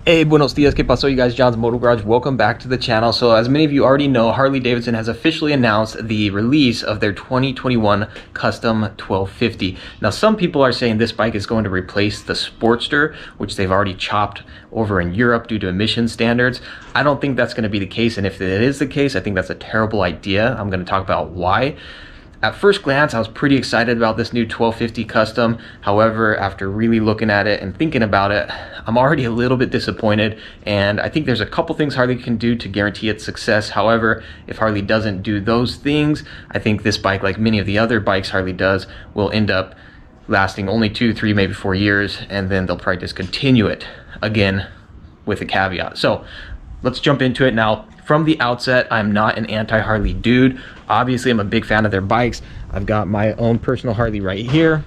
Hey, buenos dias, ¿qué pasó, you guys? John's Moto Garage. Welcome back to the channel. So as many of you already know, Harley Davidson has officially announced the release of their 2021 Custom 1250. Now, some people are saying this bike is going to replace the Sportster, which they've already chopped over in Europe due to emission standards. I don't think that's going to be the case, and if it is the case, I think that's a terrible idea. I'm going to talk about why. At first glance, I was pretty excited about this new 1250 Custom. However, after really looking at it and thinking about it, I'm already a little bit disappointed, and I think there's a couple things Harley can do to guarantee its success. However, if Harley doesn't do those things, I think this bike, like many of the other bikes Harley does, will end up lasting only 2, 3, maybe 4 years, and then they'll probably discontinue it again with a caveat. So let's jump into it now. From the outset, I'm not an anti-Harley dude. Obviously, I'm a big fan of their bikes. I've got my own personal Harley right here.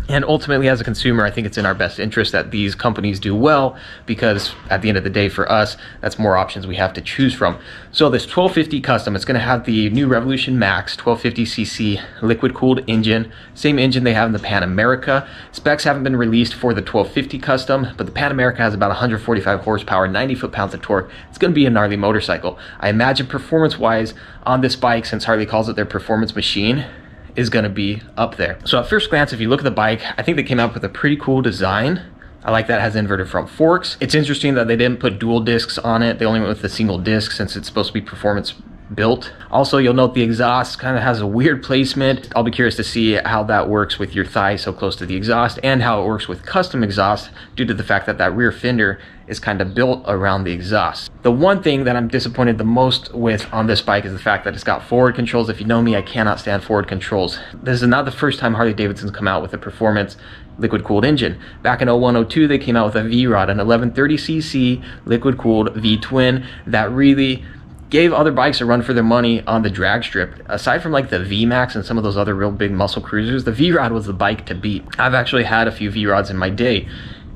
And ultimately, as a consumer, I think it's in our best interest that these companies do well, because at the end of the day, for us, that's more options we have to choose from. So this 1250 Custom, it's going to have the new Revolution Max 1250cc liquid-cooled engine, same engine they have in the Pan America. Specs haven't been released for the 1250 Custom, but the Pan America has about 145 horsepower, 90 foot-pounds of torque. It's going to be a gnarly motorcycle. I imagine performance-wise on this bike, since Harley calls it their performance machine, is going to be up there. So at first glance, if you look at the bike, I think they came up with a pretty cool design. I like that it has inverted front forks. It's interesting that they didn't put dual discs on it. They only went with a single disc since it's supposed to be performance built. Also, you'll note the exhaust kind of has a weird placement. I'll be curious to see how that works with your thigh so close to the exhaust, and how it works with custom exhaust due to the fact that that rear fender is kind of built around the exhaust. The one thing that I'm disappointed the most with on this bike is the fact that it's got forward controls. If you know me, I cannot stand forward controls. This is not the first time Harley Davidson's come out with a performance liquid-cooled engine. Back in 01-02, they came out with a V-Rod, an 1130cc liquid-cooled V-twin that really gave other bikes a run for their money on the drag strip. Aside from like the V-Max and some of those other real big muscle cruisers, the V-Rod was the bike to beat. I've actually had a few V-Rods in my day,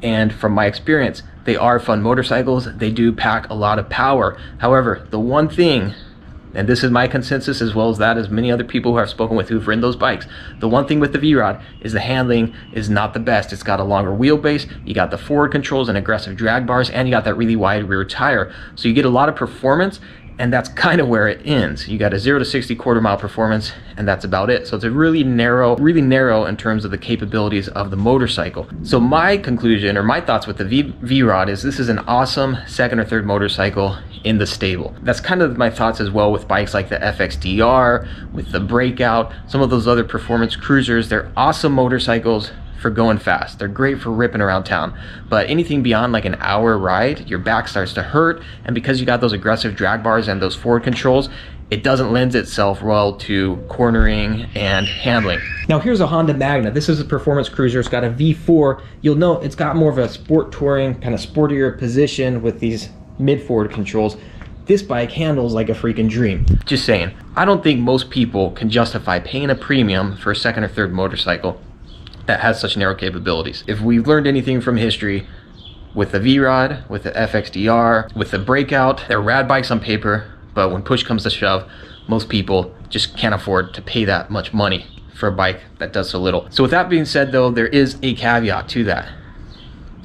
and from my experience, they are fun motorcycles. They do pack a lot of power. However, the one thing, and this is my consensus as well as that as many other people who I've spoken with who've ridden those bikes, the one thing with the V-Rod is the handling is not the best. It's got a longer wheelbase, you got the forward controls and aggressive drag bars, and you got that really wide rear tire. So you get a lot of performance, and that's kind of where it ends. You got a 0 to 60 quarter-mile performance, and that's about it. So it's a really narrow in terms of the capabilities of the motorcycle. So my conclusion, or my thoughts with the V-Rod is this is an awesome second or third motorcycle in the stable. That's kind of my thoughts as well with bikes like the FXDR, with the Breakout, some of those other performance cruisers. They're awesome motorcycles for going fast. They're great for ripping around town, but anything beyond like an hour ride, your back starts to hurt, and because you got those aggressive drag bars and those forward controls, it doesn't lend itself well to cornering and handling. Now here's a Honda Magna. This is a performance cruiser. It's got a V4. You'll note it's got more of a sport touring, kind of sportier position with these mid-forward controls. This bike handles like a freaking dream. Just saying. I don't think most people can justify paying a premium for a second or third motorcycle that has such narrow capabilities. If we've learned anything from history, with the V-Rod, with the FXDR, with the Breakout, they're rad bikes on paper, but when push comes to shove, most people just can't afford to pay that much money for a bike that does so little. So with that being said though, there is a caveat to that.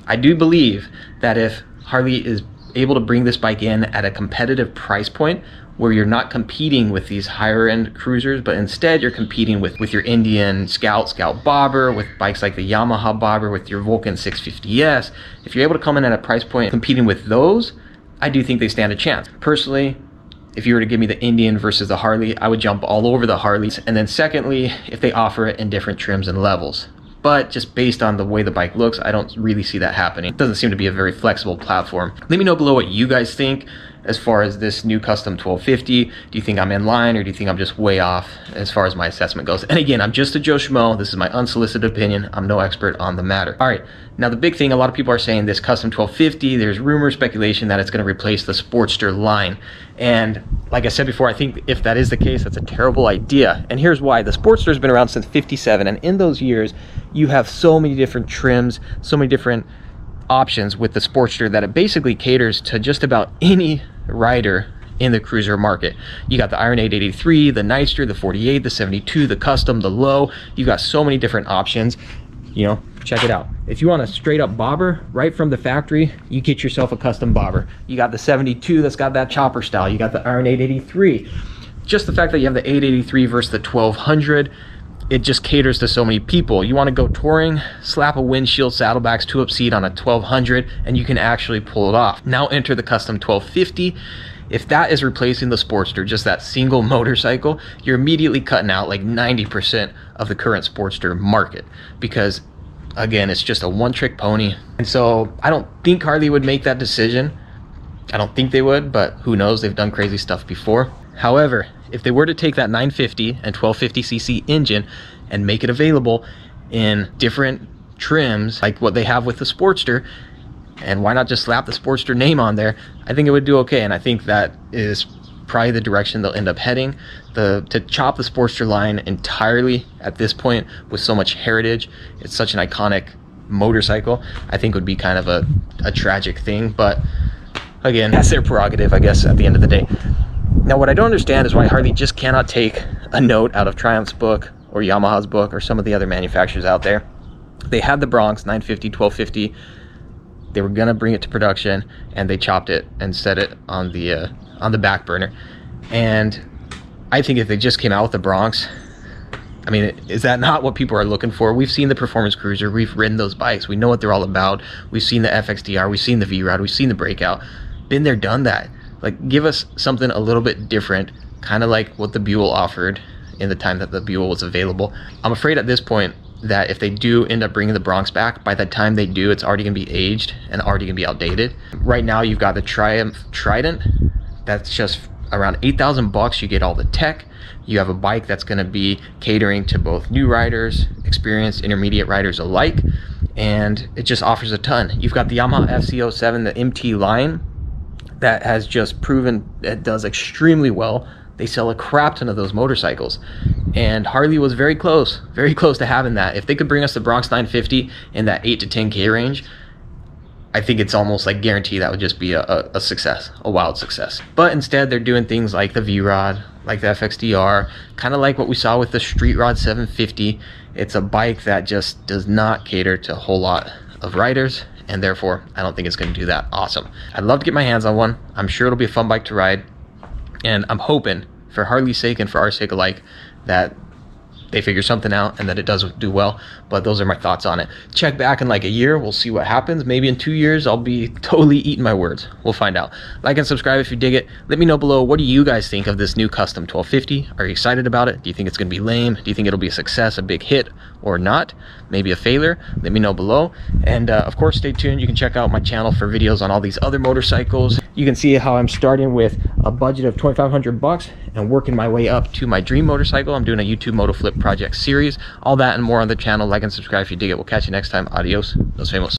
I do believe that if Harley is able to bring this bike in at a competitive price point where you're not competing with these higher end cruisers, but instead you're competing with your Indian Scout Bobber, with bikes like the Yamaha Bobber, with your Vulcan 650S. If you're able to come in at a price point competing with those, I do think they stand a chance. Personally, if you were to give me the Indian versus the Harley, I would jump all over the Harleys. And then secondly, if they offer it in different trims and levels. But just based on the way the bike looks, I don't really see that happening. It doesn't seem to be a very flexible platform. Let me know below what you guys think as far as this new Custom 1250. Do you think I'm in line, or do you think I'm just way off as far as my assessment goes? And again, I'm just a Joe Schmo. This is my unsolicited opinion. I'm no expert on the matter. All right, now the big thing, a lot of people are saying this Custom 1250, there's rumor, speculation that it's gonna replace the Sportster line. And like I said before, I think if that is the case, that's a terrible idea. And here's why. The Sportster's been around since '57, and in those years, you have so many different trims, so many different options with the Sportster that it basically caters to just about any rider in the cruiser market. You got the Iron 883, the Nightster, the 48, the 72, the Custom, the Low. You've got so many different options. You know, check it out. if you want a straight up bobber right from the factory, you get yourself a custom bobber. You got the 72 that's got that chopper style. You got the Iron 883. Just the fact that you have the 883 versus the 1200, it just caters to so many people. You want to go touring, slap a windshield, saddlebags, 2-up seat on a 1200, and you can actually pull it off. Now enter the custom 1250. If that is replacing the Sportster, just that single motorcycle, you're immediately cutting out like 90% of the current Sportster market, because again, it's just a one-trick pony. And so I don't think Harley would make that decision. I don't think they would, but who knows? They've done crazy stuff before. However, if they were to take that 950 and 1250cc engine and make it available in different trims like what they have with the Sportster, and why not just slap the Sportster name on there, I think it would do okay. And I think that is probably the direction they'll end up heading. To chop the Sportster line entirely at this point with so much heritage, it's such an iconic motorcycle, I think would be kind of a tragic thing. But again, that's their prerogative, I guess, at the end of the day. Now, what I don't understand is why Harley just cannot take a note out of Triumph's book or Yamaha's book or some of the other manufacturers out there. They had the Bronx 950, 1250. They were gonna bring it to production, and they chopped it and set it on the back burner. And I think if they just came out with the Bronx, I mean, is that not what people are looking for? We've seen the Performance Cruiser, we've ridden those bikes, we know what they're all about. We've seen the FXDR, we've seen the V-Rod, we've seen the Breakout. Been there, done that. Like, give us something a little bit different, kind of like what the Buell offered in the time that the Buell was available. I'm afraid at this point that if they do end up bringing the Bronx back, by the time they do, it's already gonna be aged and already gonna be outdated. Right now, you've got the Triumph Trident. That's just around 8,000 bucks. You get all the tech. You have a bike that's gonna be catering to both new riders, experienced, intermediate riders alike, and it just offers a ton. You've got the Yamaha FC07, the MT line, that has just proven it does extremely well. They sell a crap ton of those motorcycles, and Harley was very close to having that. If they could bring us the Bronx 950 in that 8 to 10K range, I think it's almost like guaranteed that would just be a success, a wild success. But instead, they're doing things like the V-Rod, like the FXDR, kind of like what we saw with the Street Rod 750. It's a bike that just does not cater to a whole lot of riders, and therefore, I don't think it's going to do that awesome. I'd love to get my hands on one. I'm sure it'll be a fun bike to ride, and I'm hoping, for Harley's sake and for our sake alike, that they figure something out and that it does do well. But those are my thoughts on it. Check back in like a year, we'll see what happens. Maybe in 2 years I'll be totally eating my words. We'll find out. Like and subscribe if you dig it. Let me know below, what do you guys think of this new custom 1250? Are you excited about it? Do you think it's gonna be lame? Do you think it'll be a success, a big hit, or not? Maybe a failure? Let me know below. And of course, stay tuned. You can check out my channel for videos on all these other motorcycles. You can see how I'm starting with a budget of 2,500 bucks and working my way up to my dream motorcycle. I'm doing a YouTube Moto Flip project series. All that and more on the channel. Like and subscribe if you dig it. We'll catch you next time. Adios. Los vemos.